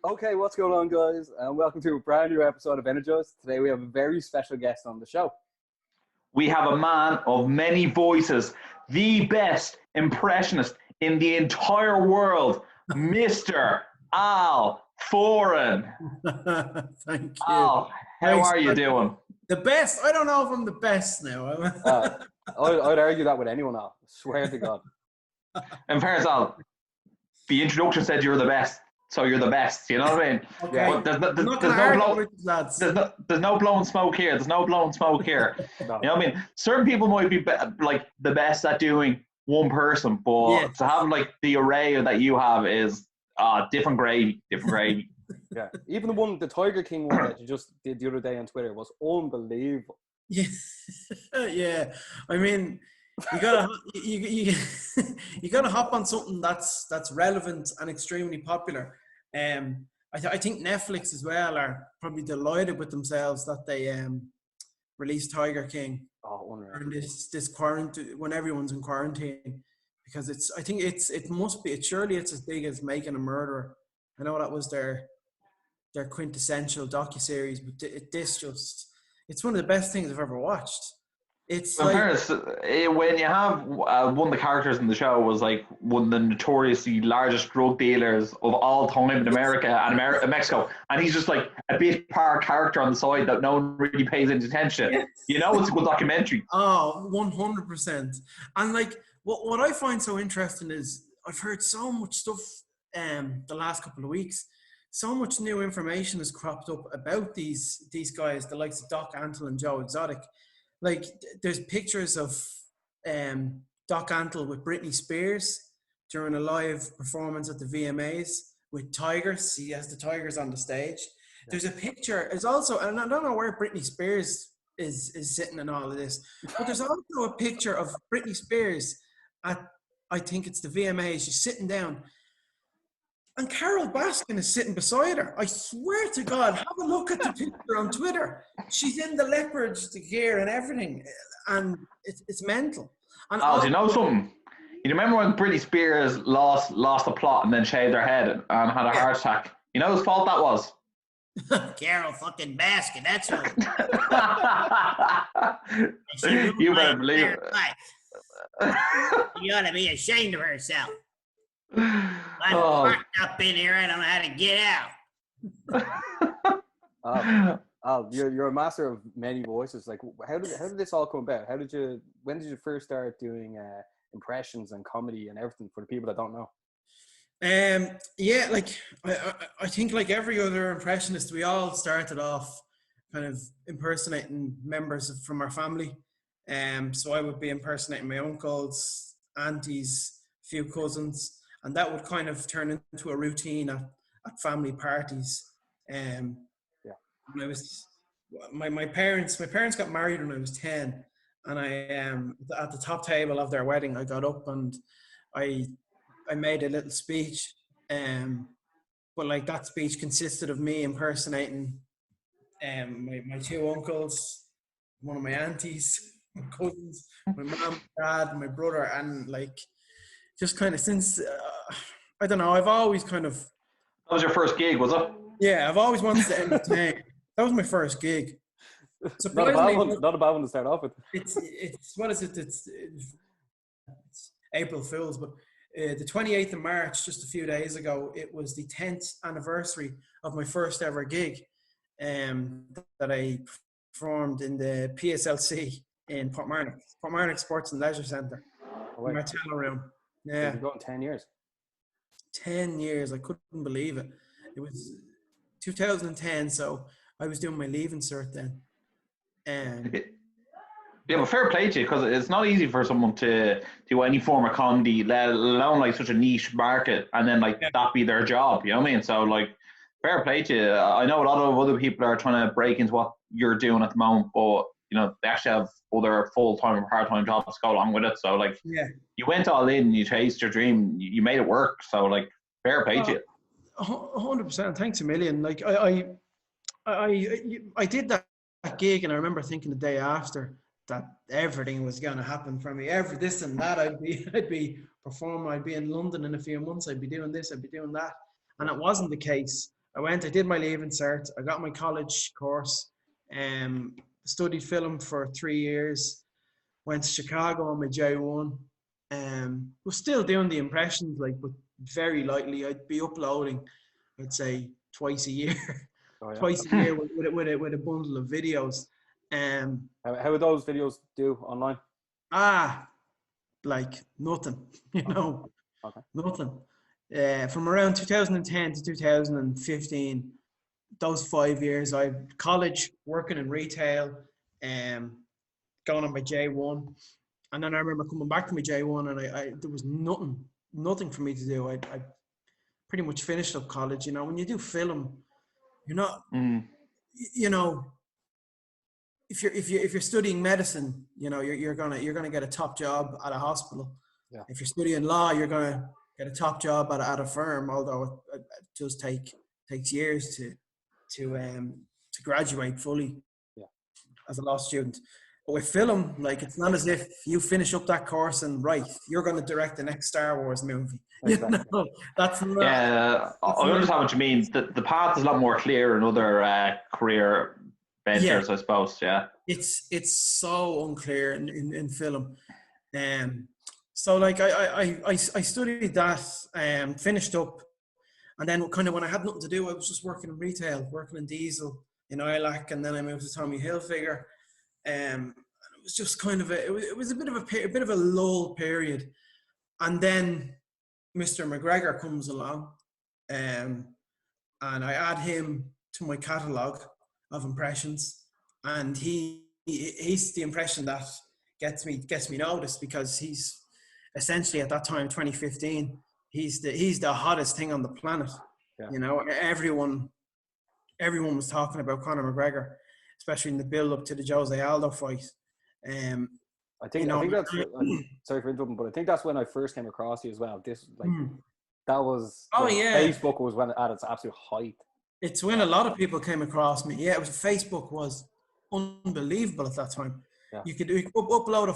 Okay, what's going on, guys? And welcome to a brand new episode of Energized. Today we have a very special guest on the show. We have a man of many voices, the best impressionist in the entire world, Mr. Al Foran. Thank you. Al, how are you doing? The best? I don't know if I'm the best now. I'd argue that with anyone, Al. I swear to God. In fairness, Al, the introduction said you're the best. So you're the best, you know what I mean? Okay. But there's no blowing smoke here. There's no blowing smoke here. No. You know what I mean? Certain people might be like the best at doing one person, but to have like the array that you have is different gravy. Yeah, even the Tiger King one that you just did the other day on Twitter was unbelievable. Yeah, yeah. I mean, you gotta you gotta hop on something that's relevant and extremely popular. I think Netflix as well are probably delighted with themselves that they released Tiger King during this quarantine when everyone's in quarantine, because surely it's as big as Making a Murderer. I know that was their quintessential docuseries, but it's one of the best things I've ever watched. It's in fairness, when you have one of the characters in the show was like one of the notoriously largest drug dealers of all time in America and Mexico, and he's just like a bit part character on the side that no one really pays any attention. Yes. You know, it's a good documentary. Oh, 100%. And like what I find so interesting is I've heard so much stuff the last couple of weeks. So much new information has cropped up about these guys, the likes of Doc Antle and Joe Exotic. Like, there's pictures of Doc Antle with Britney Spears during a live performance at the VMAs with tigers. He has the tigers on the stage. Yeah. There's a picture. There's also, and I don't know where Britney Spears is sitting in all of this, but there's also a picture of Britney Spears at, I think it's the VMAs. She's sitting down. And Carol Baskin is sitting beside her. I swear to God, have a look at the picture on Twitter. She's in the leopard gear and everything, and it's mental. And do you know something? You remember when Britney Spears lost the plot and then shaved her head and had a heart attack? You know whose fault that was? Carol fucking Baskin, that's right. You better believe it. You ought to be ashamed of herself. I'm locked up in here. I don't know how to get out. You're a master of many voices. Like, how did this all come about? When did you first start doing impressions and comedy and everything for the people that don't know? Yeah, like I think like every other impressionist, we all started off kind of impersonating members from our family. So I would be impersonating my uncles, aunties, a few cousins. And that would kind of turn into a routine at family parties. When I was, my parents got married when I was 10, and I at the top table of their wedding, I got up and I made a little speech. But like that speech consisted of me impersonating my two uncles, one of my aunties, my cousins, my mom, dad, my brother, and like. Just kind of since, I don't know, I've always kind of... That was your first gig, was it? Yeah, I've always wanted to entertain. That was my first gig. Not a bad one to start off with. It's what is it? It's April Fool's, but the 28th of March, just a few days ago, it was the 10th anniversary of my first ever gig that I performed in the PSLC in Portmarnock Sports and Leisure Centre, in my hotel room. Yeah. You've gone 10 years. 10 years. I couldn't believe it. It was 2010, so I was doing my leaving cert then. Yeah, but fair play to you, because it's not easy for someone to do any form of comedy, let alone like such a niche market, and then like that be their job. You know what I mean? So like, fair play to you. I know a lot of other people are trying to break into what you're doing at the moment, but you know, they actually have other full-time or part-time jobs to go along with it. So, like, you went all in, you chased your dream, you made it work. So, like, fair play to you. 100%. Thanks a million. Like, I did that gig, and I remember thinking the day after that everything was going to happen for me. This and that. I'd be performing. I'd be in London in a few months. I'd be doing this. I'd be doing that. And it wasn't the case. I did my Leaving Cert. I got my college course. Studied film for 3 years. Went to Chicago on my J1. Was still doing the impressions, like, but very lightly. I'd be uploading, I'd say, twice a year. Oh, yeah. Twice a year with a bundle of videos. How would those videos do online? Like nothing, you know, Okay. nothing. From around 2010 to 2015, those 5 years, I college, working in retail, going on my J1, and then I remember coming back to my J1, and I there was nothing for me to do. I pretty much finished up college. You know, when you do film, you're not, you know, if you're studying medicine, you know, you're gonna get a top job at a hospital. Yeah. If you're studying law, you're gonna get a top job at a firm. Although it does takes years to graduate fully. Yeah. As a law student. But with film, like, it's not as if you finish up that course and you're going to direct the next Star Wars movie. Exactly. You know, that's not. Yeah, I understand what you mean. The path is a lot more clear in other career ventures, I suppose. Yeah, it's so unclear in film. So like I studied that, finished up, and then kind of when I had nothing to do, I was just working in retail, working in diesel in Ilac, and then I moved to Tommy Hilfiger. It was just kind of it was a bit of a lull period, and then Mr. McGregor comes along, and I add him to my catalogue of impressions, and he's the impression that gets me noticed, because he's essentially, at that time, 2015, he's the hottest thing on the planet. Yeah. You know, everyone was talking about Conor McGregor, especially in the build up to the Jose Aldo fight. I think that's sorry for interrupting, but I think that's when I first came across you as well. That was Facebook was when at its absolute height. It's when a lot of people came across me. Yeah, Facebook was unbelievable at that time. Yeah. You could upload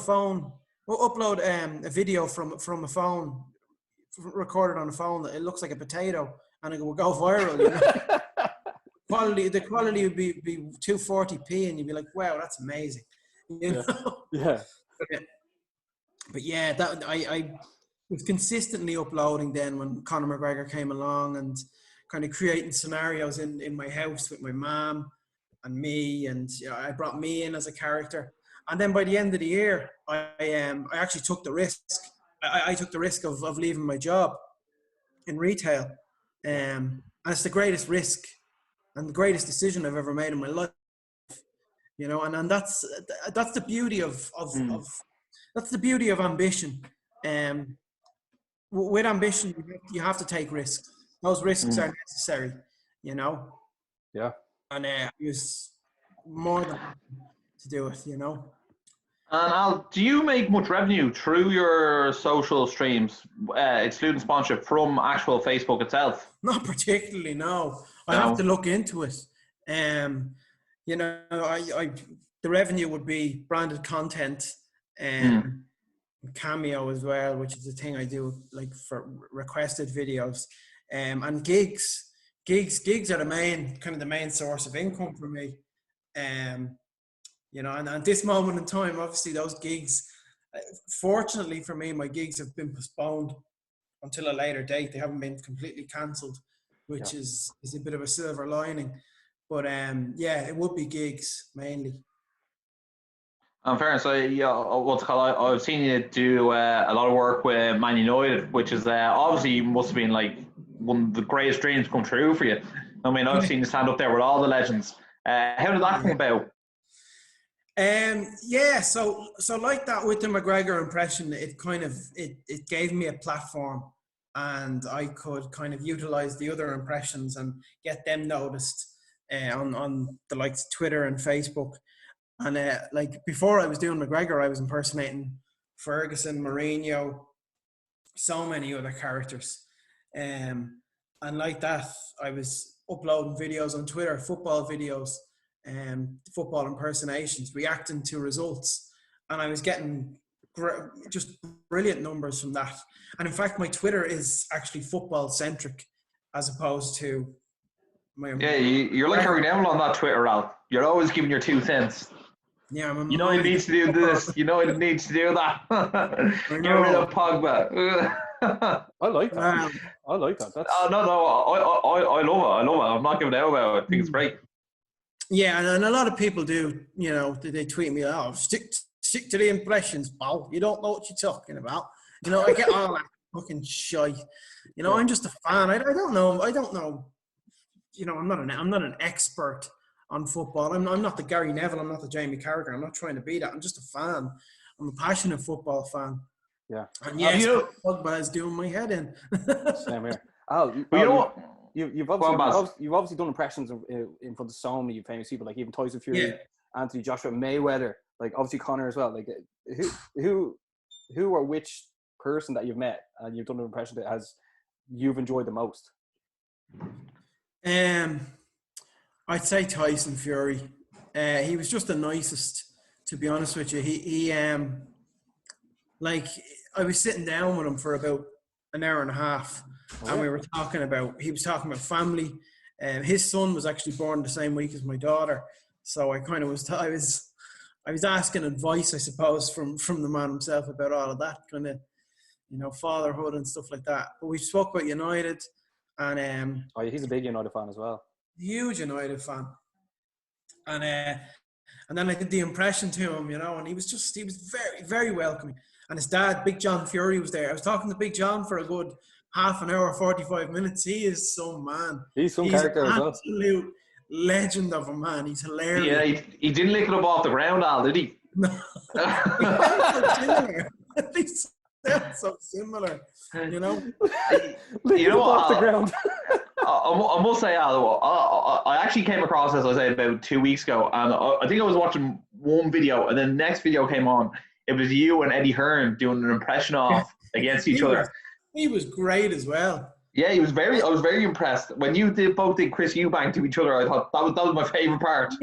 a video from a phone, recorded on a phone, that it looks like a potato, and it would go viral. You know? The quality would be 240p, and you'd be like, "Wow, that's amazing." You know? Yeah. But yeah, that I was consistently uploading then when Conor McGregor came along, and kind of creating scenarios in my house with my mom and me, and you know, I brought me in as a character. And then by the end of the year, I actually took the risk. I took the risk of leaving my job in retail, and it's the greatest risk and the greatest decision I've ever made in my life. You know, and that's the beauty of that's the beauty of ambition. With ambition, you have to take risks. Those risks are necessary. You know. Yeah. And it was more than happy to do it. You know. And Al, do you make much revenue through your social streams, excluding sponsorship, from actual Facebook itself? Not particularly, no. I have to look into it. You know, the revenue would be branded content, Cameo as well, which is the thing I do, like, for requested videos, and gigs. Gigs are the main source of income for me. You know, and at this moment in time, obviously those gigs, fortunately for me, my gigs have been postponed until a later date. They haven't been completely cancelled, which is a bit of a silver lining. But yeah, it would be gigs mainly. Fair. So I've seen you do a lot of work with Man United, which is obviously must have been like one of the greatest dreams come true for you. I mean, I've seen you stand up there with all the legends. How did that come about? Yeah, so like that with the McGregor impression, it kind of it gave me a platform, and I could kind of utilize the other impressions and get them noticed on the likes of Twitter and Facebook. And like before I was doing McGregor, I was impersonating Ferguson, Mourinho, so many other characters, and like that I was uploading videos on Twitter, football videos, football impersonations, reacting to results, and I was getting just brilliant numbers from that. And in fact, my Twitter is actually football centric, as opposed to Yeah, you're like Harry Neville on that Twitter, Al. You're always giving your 2 cents. Yeah, you know it needs to do this. You know it needs to do that. Get rid of Pogba. I like that. I like that. That's... Oh, no. I love it. I love it. I'm not giving out about it. I think it's great. Yeah, and a lot of people do. You know, they tweet me, "Oh, stick to the impressions, pal. You don't know what you're talking about." You know, I get all that fucking shite. You know, I'm just a fan. I don't know. You know, I'm not an expert on football. I'm not the Gary Neville. I'm not the Jamie Carragher. I'm not trying to be that. I'm just a fan. I'm a passionate football fan. Yeah. And yes, Pogba is doing my head in. Same here. Oh, you know what? You've obviously done impressions in front of so many famous people, like even Tyson Fury, Anthony Joshua, Mayweather, like obviously Conor as well. Like who or which person that you've met and you've done an impression that you've enjoyed the most? I'd say Tyson Fury. He was just the nicest, to be honest with you. He like I was sitting down with him for about an hour and a half, and he was talking about family. His son was actually born the same week as my daughter, so I kind of I was asking advice, I suppose, from the man himself about all of that kind of, you know, fatherhood and stuff like that. But we spoke about United, and he's a big United fan as well. Huge United fan, and then I did the impression to him, you know, and he was very, very welcoming. And his dad, Big John Fury, was there. I was talking to Big John for a good half an hour, 45 minutes. He is some man. He's character as well. Absolute legend of a man. He's hilarious. Yeah, he didn't lick it up off the ground, Al, did he? No. He sound so similar, you know. You know what? Off the ground. I must say, Al, I actually came across, as I said, about 2 weeks ago, and I think I was watching one video, and then the next video came on. It was you and Eddie Hearn doing an impression of against each other. He was great as well. Yeah, I was very impressed. When you both did Chris Eubank to each other, I thought that was my favourite part.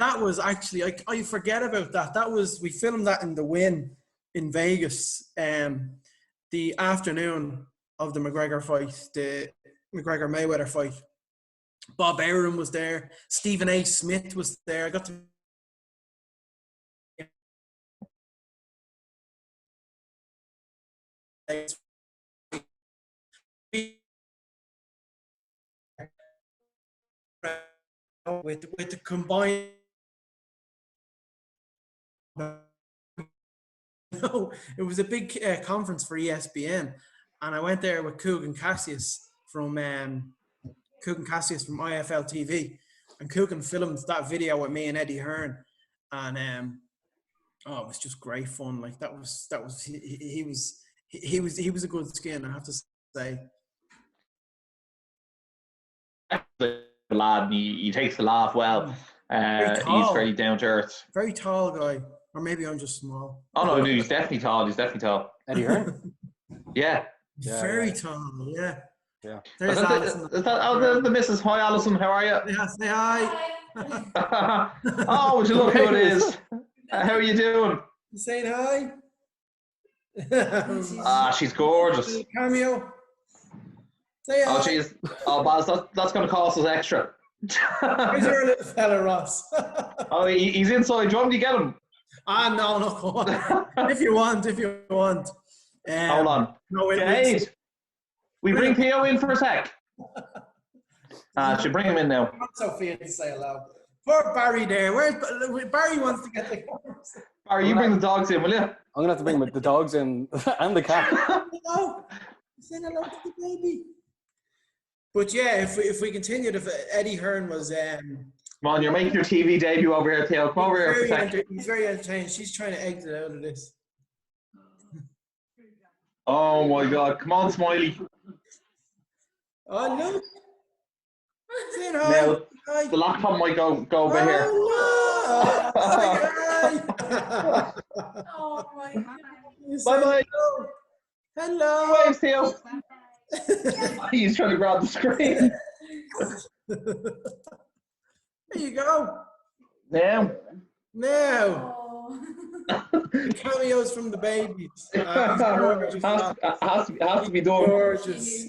That was actually, I forget about that. We filmed that in the Wynn in Vegas, the afternoon of the McGregor fight, the McGregor-Mayweather fight. Bob Arum was there. Stephen A. Smith was there. I got to with the combined. No, it was a big conference for ESPN, and I went there with Coogan Cassius from IFL TV, and Coogan filmed that video with me and Eddie Hearn, and it was just great fun. Like that was he was a good skin, I have to say. The lad, he takes the laugh well. He's very down to earth. Very tall guy, or maybe I'm just small. Oh no, he's definitely tall. Eddie Hearn. Yeah. Very tall. Yeah. Yeah. There's Alison. Is that the Mrs. Hi, Alison? How are you? Yeah, say hi. Oh, would you look who it is? How are you doing? You saying hi? She's gorgeous. Cameo. Say hi. Oh, jeez. Oh, Baz, that's going to cost us extra. Where's your little fella, Ross? Oh, he's inside. Do you want me to get him? No, go on. If you want. Hold on. No, Jade, we bring Theo in for a sec. Should bring him in now. I want Sophia to say hello. Poor Barry there. Barry wants to get the cameras. Barry, you bring the dogs in, will you? I'm going to have to bring the dogs in and the cat. Hello. Say hello to the baby. But yeah, if we continued, if Eddie Hearn was... Come on, you're making your TV debut over here, Theo. Come over here for a sec. He's very entertaining. She's trying to exit out of this. Oh my God. Come on, Smiley. Oh, no. Say hi. Now, Hi. the laptop might go over here. Oh, hi. Oh my God. Bye-bye. Hello. Waves, Theo. He's trying to grab the screen. There you go. Now. Oh. Cameos from the babies. Has to be done. Gorgeous.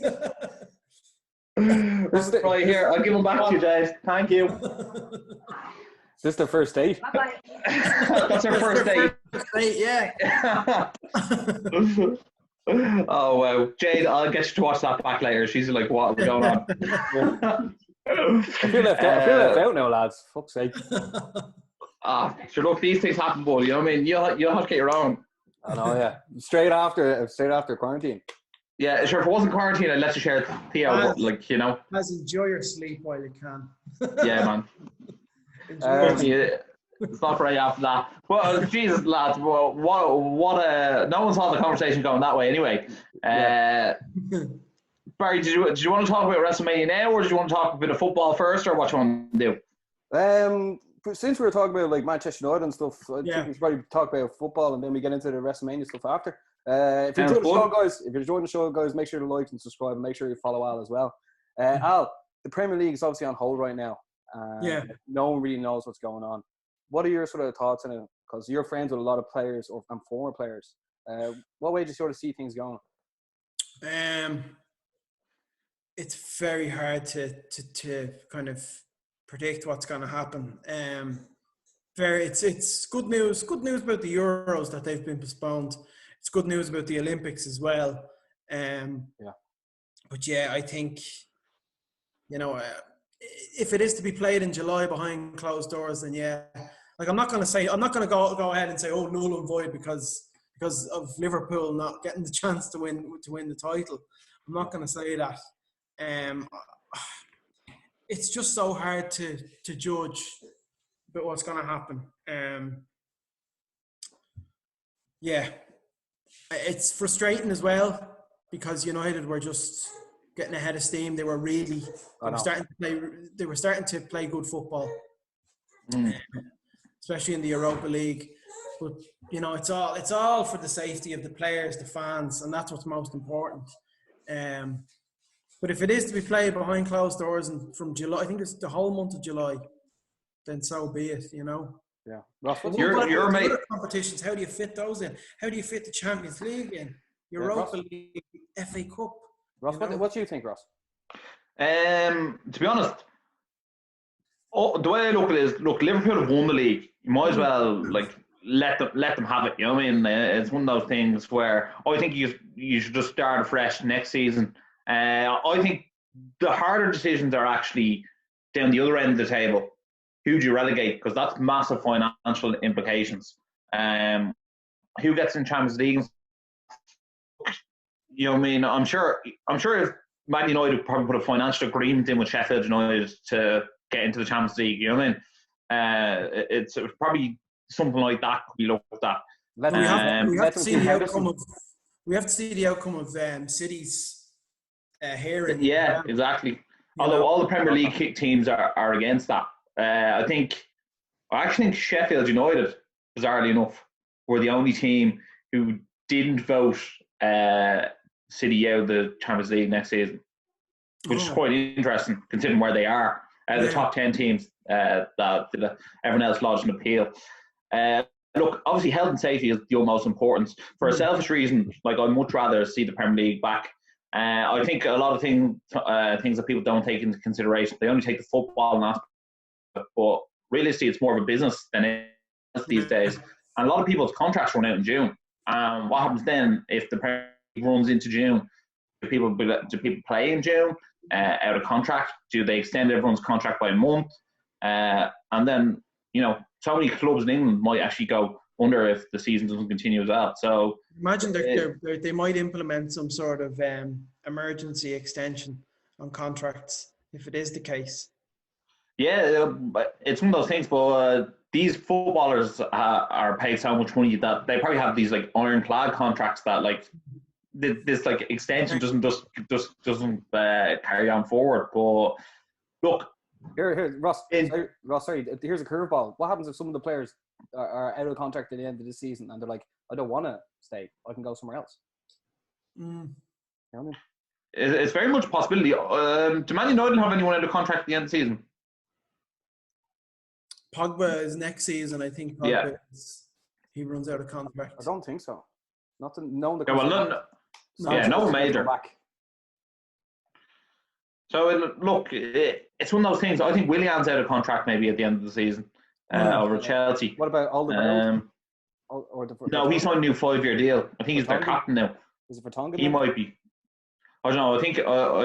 Right here, I'll give them back to you, Jade. Thank you. Is this their first date? That's our first date. Yeah. Oh wow, Jade, I'll get you to watch that back later. She's like, "What is going on?" I feel left out now, lads. Fuck's sake. Sure. Look, these things happen, buddy. You know what I mean? You'll have to get your own. I know, yeah. Straight after quarantine. Yeah, sure. If it wasn't quarantine, I'd let you share Theo. Like, you know. Enjoy your sleep while you can. Yeah, man. It's not very after that. Well, Jesus, lads, what no one saw the conversation going that way anyway. Barry, did you want to talk about WrestleMania now, or did you want to talk a bit of football first, or what you want to do? Since we were talking about like Manchester United and stuff, I think we should probably talk about football and then we get into the WrestleMania stuff after. If you're enjoying the show, guys, make sure to like and subscribe and make sure you follow Al as well. Al, the Premier League is obviously on hold right now. No one really knows what's going on. What are your sort of thoughts on it? Because you're friends with a lot of players and former players. What way do you sort of see things going? It's very hard to kind of predict what's going to happen. It's good news. Good news about the Euros that they've been postponed. It's good news about the Olympics as well. But yeah, I think if it is to be played in July behind closed doors, then like I'm not going to go ahead and say null and void because of Liverpool not getting the chance to win the title. I'm not going to say that. It's just so hard to judge about what's going to happen. It's frustrating as well because United were just getting ahead of steam. They were starting to play good football, especially in the Europa League. But it's all for the safety of the players, the fans, and that's what's most important. But if it is to be played behind closed doors and from July, I think it's the whole month of July, then so be it. Yeah. Ross, your mate. Other competitions, how do you fit those in? How do you fit the Champions League in? Europa League, FA Cup. Ross, what do you think, Ross? To be honest, the way I look at it is, Liverpool have won the league. You might as well let them have it. You know what I mean? It's one of those things where I think you should just start afresh next season. I think the harder decisions are actually down the other end of the table. Who do you relegate? Because that's massive financial implications. Who gets in Champions League? You know what I mean? I'm sure if Man United probably put a financial agreement in with Sheffield United to get into the Champions League. You know what I mean? It's probably something like that could be looked at. We have to see the outcome of City's hearing. Yeah, exactly. Although all the Premier League teams are against that. I actually think Sheffield United, bizarrely enough, were the only team who didn't vote City out of the Champions League next season, which is quite interesting considering where they are. The top 10 teams that everyone else lodged an appeal. Look, obviously health and safety is the utmost importance. For a selfish reason, like I'd much rather see the Premier League back. I think a lot of things that people don't take into consideration, they only take the football aspect, but realistically it's more of a business than it is these days. And a lot of people's contracts run out in June. What happens then if the Premier League runs into June? Do people play in June out of contract? Do they extend everyone's contract by a month? And then, so many clubs in England might actually go under if the season doesn't continue as well. So imagine they might implement some sort of emergency extension on contracts if it is the case. Yeah, it's one of those things. But these footballers are paid so much money that they probably have these ironclad contracts that this extension doesn't carry on forward. But look, here, Ross. Sorry, here's a curveball. What happens if some of the players are out of contract at the end of the season and they're like, I don't want to stay, I can go somewhere else? You know what I mean? It's very much a possibility. Do Man United have anyone out of contract at the end of the season? Pogba is next season. I think Pogba he runs out of contract. I don't think so. Not to know the. No major. So look, it's one of those things. I think Willian's out of contract maybe at the end of the season over Chelsea. What about Alderweireld? No, he's on a new 5-year deal. I think he's their captain now. Is it for Tonga? He might be. I don't know. I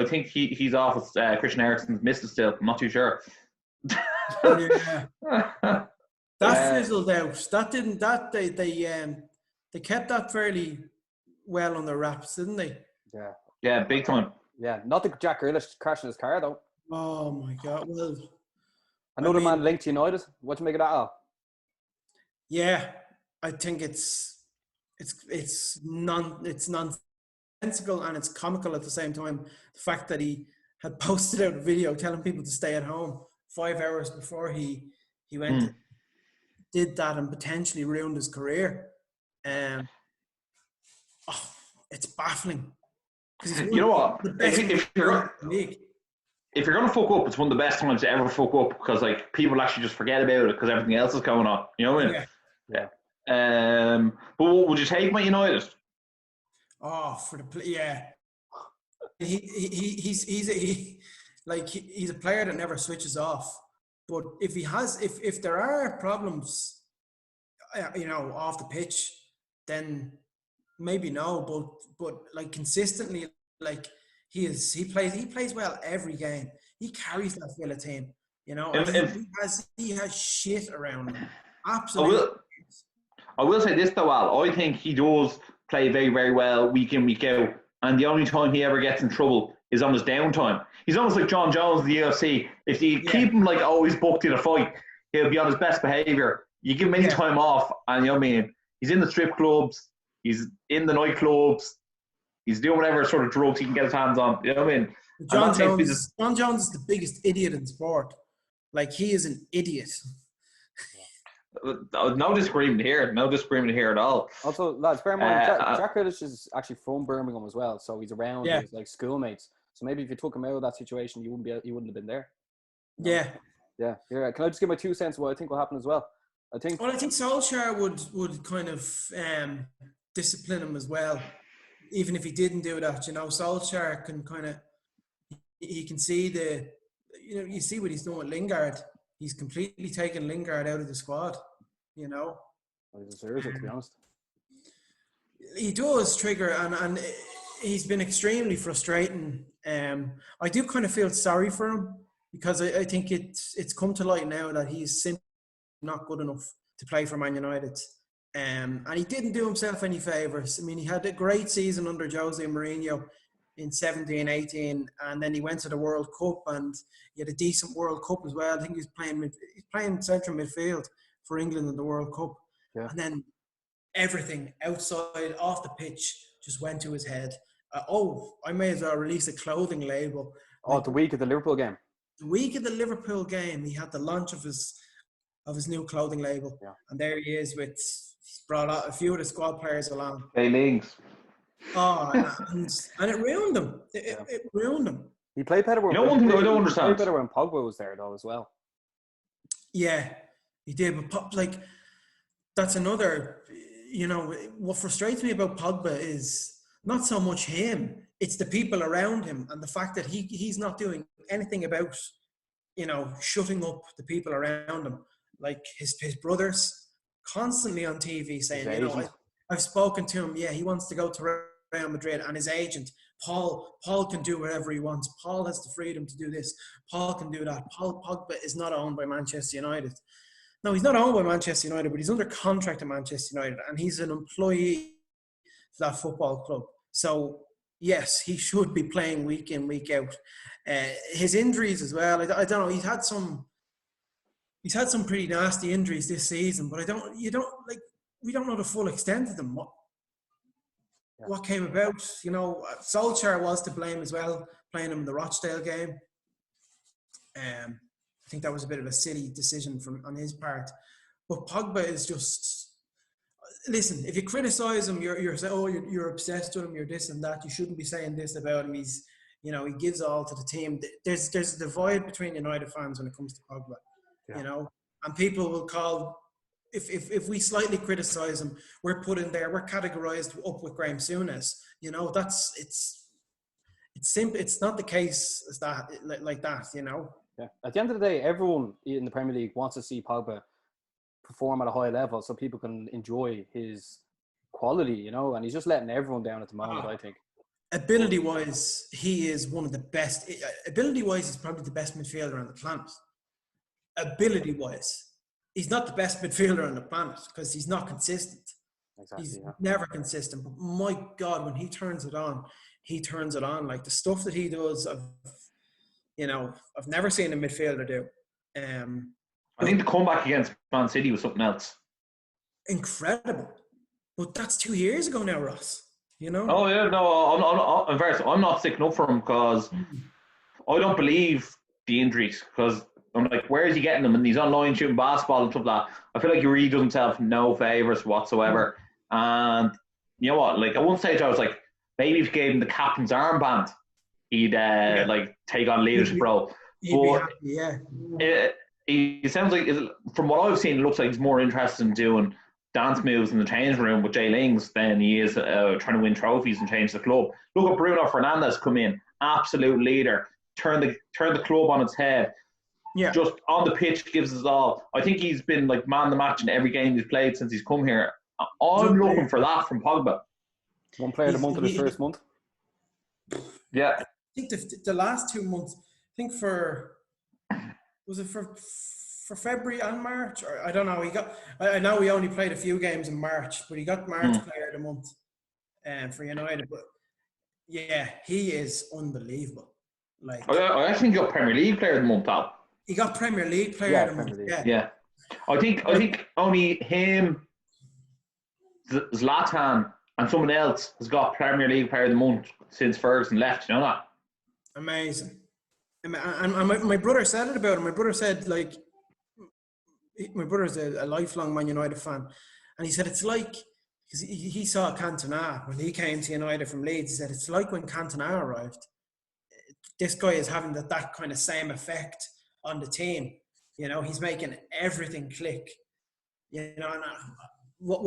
think he's off with Christian Eriksen's missus still. I'm not too sure. Yeah. That fizzled out. That didn't. That they kept that fairly well on their wraps, didn't they? Yeah. Yeah, big time. Yeah, not the Jack Grealish crashing his car though. Oh my God! Well, another man linked to United. What do you make of that, Al? Yeah, I think it's nonsensical and it's comical at the same time. The fact that he had posted out a video telling people to stay at home 5 hours before he went did that and potentially ruined his career. It's baffling. You know what? If you're going to fuck up, it's one of the best times to ever fuck up because like people actually just forget about it because everything else is going on. You know what I mean? Yeah. But would you take Man United? Oh, for the yeah. He's a player that never switches off. But if there are problems, off the pitch, then maybe no. But like consistently, like he plays well every game. He carries that Villa team. He has shit around him. Absolutely. I will say this though, Al. I think he does play very, very well week in, week out. And the only time he ever gets in trouble is on his downtime. He's almost like John Jones in the UFC. If you keep him like always booked in a fight, he'll be on his best behaviour. You give him any time off, and you know what I mean? He's in the strip clubs, he's in the nightclubs, he's doing whatever sort of drugs he can get his hands on. You know what I mean? John Jones is the biggest idiot in sport. Like, he is an idiot. No disagreement here. No disagreement here at all. Also, lads, bear in mind, Jack Grealish is actually from Birmingham as well, so he's around his like schoolmates. So maybe if you took him out of that situation, you wouldn't have been there. Yeah. Yeah. Can I just give my 2 cents of what I think will happen as well? I think Solskjaer would kind of discipline him as well, even if he didn't do that. Solskjaer can kind of he can see you see what he's doing with Lingard. He's completely taken Lingard out of the squad. He deserves it, to be honest. He does trigger, and he's been extremely frustrating. I do kind of feel sorry for him because I think it's come to light now that he's simply not good enough to play for Man United. And he didn't do himself any favours. I mean, he had a great season under Jose Mourinho in 17-18, and then he went to the World Cup and he had a decent World Cup as well. I think he's playing central midfield for England in the World Cup. Yeah. And then everything outside, off the pitch, just went to his head. I may as well release a clothing label. The week of the Liverpool game. The week of the Liverpool game, he had the launch of his new clothing label. Yeah. And there he is he's brought out a few of the squad players along. Hey, Lings. And it ruined him. It ruined him. He played better when one thing I don't understand. He played better when Pogba was there though as well. Yeah, he did. But that's another. What frustrates me about Pogba is not so much him; it's the people around him and the fact that he's not doing anything about shutting up the people around him. Like his brothers constantly on TV saying, I've spoken to him. Yeah, he wants to go to Real Madrid, and his agent Paul can do whatever he wants. Paul has the freedom to do this. Paul can do that. Paul Pogba is not owned by Manchester United. No, he's not owned by Manchester United, but he's under contract to Manchester United, and he's an employee of that football club. So yes, he should be playing week in, week out. His injuries as well. I don't know. He's had some pretty nasty injuries this season, but we don't know the full extent of them. What came about? Solskjaer was to blame as well, playing him in the Rochdale game. I think that was a bit of a silly decision on his part. But Pogba is just, listen, if you criticise him, you're saying, you're obsessed with him, you're this and that. You shouldn't be saying this about him. He's, he gives all to the team. There's a divide between United fans when it comes to Pogba. Yeah. And people will call, if we slightly criticise him, we're put in there, we're categorised up with Graham Souness. It's simple. It's not the case as that like that, you know. Yeah. At the end of the day, everyone in the Premier League wants to see Pogba perform at a high level so people can enjoy his quality, you know. And he's just letting everyone down at the moment, I think. Ability-wise, he is one of the best. Ability-wise, he's probably the best midfielder on the planet. Ability-wise, he's not the best midfielder on the planet because he's not consistent. Exactly, he's never consistent. But my God, when he turns it on, he turns it on. Like the stuff that he does, I've never seen a midfielder do. I think the comeback against Man City was something else. Incredible. But that's 2 years ago now, Ross. You know? Oh yeah, no, I'm not sticking up for him because I don't believe the injuries. Because I'm like, where is he getting them? And he's online shooting basketball and stuff like that. I feel like he really does himself no favours whatsoever. And you know what? Like at one stage, I was like, maybe if you gave him the captain's armband, he'd like take on leadership role. But he sounds like, from what I've seen, it looks like he's more interested in doing dance moves in the change room with Jay Lings than he is trying to win trophies and change the club. Look at Bruno Fernandes come in, absolute leader, turn the club on its head. Yeah. Just on the pitch gives us all. I think he's been like man the match in every game he's played since he's come here. I'm looking for that from Pogba. One player of the month in his first month. Yeah. I think the last 2 months, was it for February and March? Or I don't know. I know we only played a few games in March, but he got March player of the month for United. But yeah, he is unbelievable. Like I actually got Premier League player of the month out. He got Premier League player of the month. Yeah. I think only him, Zlatan, and someone else has got Premier League player of the month since Ferguson left. You know that? Amazing. And my brother said it about him. My brother said, like, my brother's a lifelong Man United fan, and he said it's like, because he saw Cantona when he came to United from Leeds. He said it's like when Cantona arrived. This guy is having that kind of same effect on the team. You know, he's making everything click. You know, and what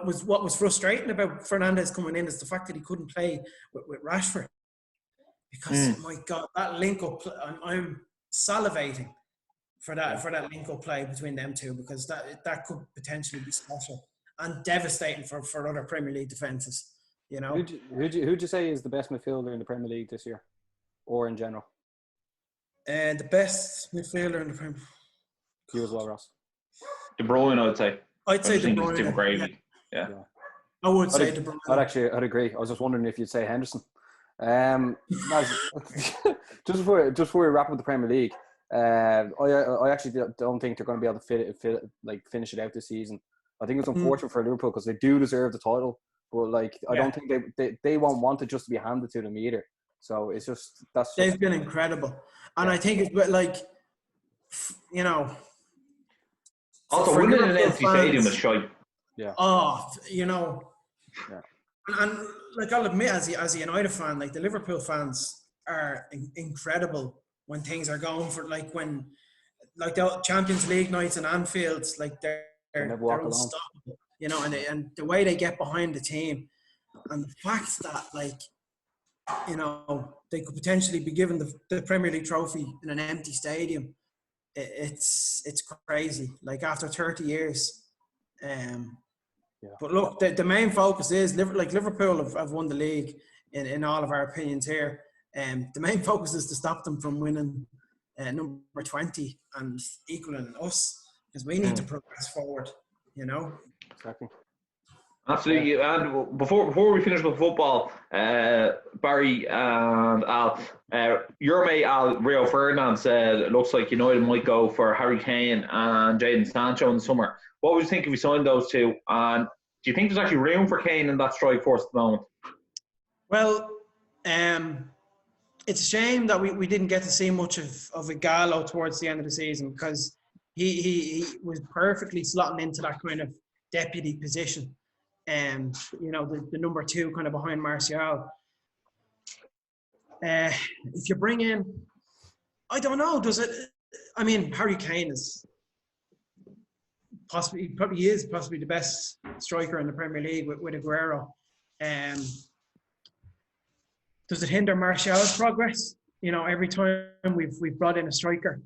was frustrating about Fernandes coming in is the fact that he couldn't play with Rashford. Because my God, that link up, I'm salivating for that link up play between them two, because that could potentially be special and devastating for other Premier League defences. You know, who'd you say is the best midfielder in the Premier League this year, or in general? The best midfielder in the Premier League. You as well, Ross. De Bruyne, I'd say. I'd say De Bruyne. Yeah. I would say De Bruyne. I'd agree. I was just wondering if you'd say Henderson. Just before we wrap up the Premier League, I actually don't think they're going to be able to finish it out this season. I think it's unfortunate for Liverpool because they do deserve the title, but I don't think they won't want it just to be handed to them either. So it's just they've been incredible, and I think it's like, you know, also winning an empty stadium is shite. Yeah. Oh, you know. Yeah. And like, I'll admit, as a United fan, like the Liverpool fans are incredible when things are going for, like when, like the Champions League nights in Anfield, like they're unstoppable, you know, and the way they get behind the team, and the fact that, like, you know, they could potentially be given the Premier League trophy in an empty stadium. It's crazy. Like after 30 years. But look, the main focus is Liverpool have won the league in all of our opinions here. The main focus is to stop them from winning number 20 and equaling us, because we need to progress forward. You know. Exactly. Absolutely. And before we finish with football, Barry and Al, your mate Al, Rio Ferdinand, said it looks like United might go for Harry Kane and Jadon Sancho in the summer. What would you think if we signed those two? And do you think there's actually room for Kane in that strike force at the moment? Well, it's a shame that we didn't get to see much of Ighalo towards the end of the season, because he was perfectly slotting into that kind of deputy position. You know, the number 2 kind of behind Martial. If you bring in, I don't know, does it? I mean, Harry Kane is possibly the best striker in the Premier League with Aguero. does it hinder Martial's progress? You know, every time we've brought in a striker,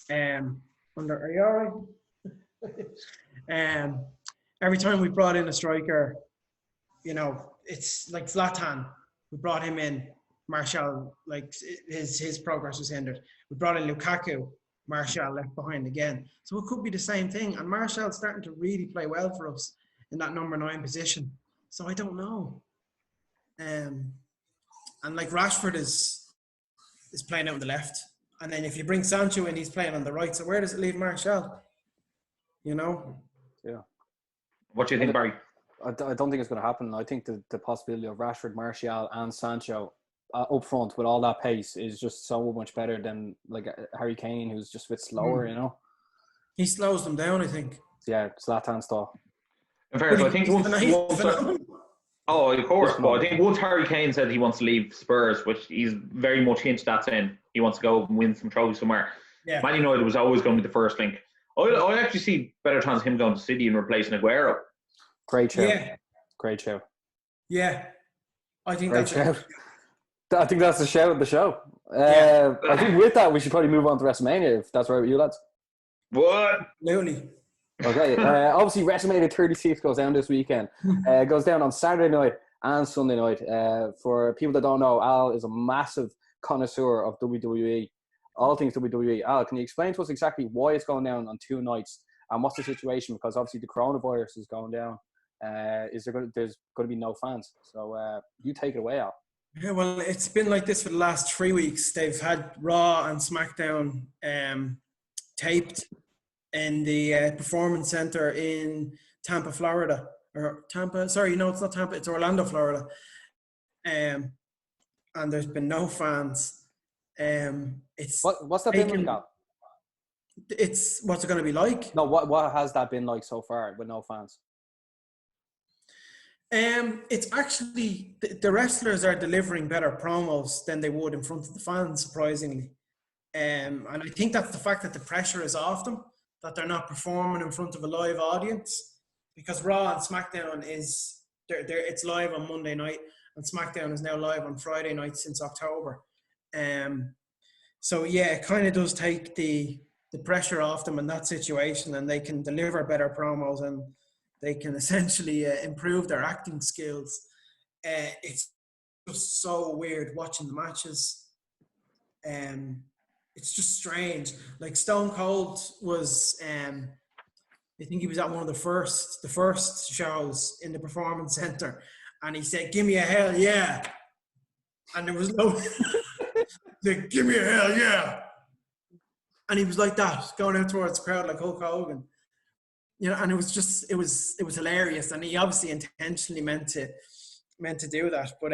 are you all right? Every time we brought in a striker, you know, it's like Zlatan. We brought him in, Martial, like his progress was hindered. We brought in Lukaku, Martial left behind again. So it could be the same thing. And Martial's starting to really play well for us in that number 9 position. So I don't know. And like Rashford is playing out on the left. And then if you bring Sancho in, he's playing on the right. So where does it leave Martial? You know? Yeah. What do you think, Barry? I don't think it's going to happen. I think the possibility of Rashford, Martial and Sancho up front with all that pace is just so much better than like Harry Kane, who's just a bit slower, you know? He slows them down, I think. Yeah, Zlatan style. In fairness, I think of course. But I think once Harry Kane said he wants to leave Spurs, which he's very much hinted that's in, he wants to go and win some trophies somewhere. Yeah. Man United was always going to be the first link. I actually see better chance of him going to City and replacing Aguero. Great show. Yeah. Great show. Yeah. I think Great that's show. I think that's the show of the show. I think with that, we should probably move on to WrestleMania, if that's right with you, lads. What? Absolutely. Okay. Obviously, WrestleMania 36 goes down this weekend. It goes down on Saturday night and Sunday night. For people that don't know, Al is a massive connoisseur of WWE, all things WWE. Al, can you explain to us exactly why it's going down on 2 nights and what's the situation? Because obviously the coronavirus is going down. There's going to be no fans. So you take it away, Al. Yeah, well, it's been like this for the last 3 weeks. They've had Raw and SmackDown taped in the Performance Center in Tampa, Florida. Sorry, no, it's not Tampa. It's Orlando, Florida. And there's been no fans. What's that been like, Al? What's it going to be like? No, what has that been like so far with no fans? It's actually the wrestlers are delivering better promos than they would in front of the fans, surprisingly. And I think that's the fact that the pressure is off them, that they're not performing in front of a live audience, because Raw and SmackDown it's live on Monday night, and SmackDown is now live on Friday night since October. So yeah, it kind of does take the pressure off them in that situation, and they can deliver better promos and they can essentially improve their acting skills. It's just so weird watching the matches. It's just strange. Like Stone Cold was, I think he was at one of the first shows in the Performance Center, and he said, "Give me a hell yeah," and there was no, like, "Give me a hell yeah," and he was like that, going out towards the crowd like Hulk Hogan. You know, and it was hilarious, and he obviously intentionally meant to do that. But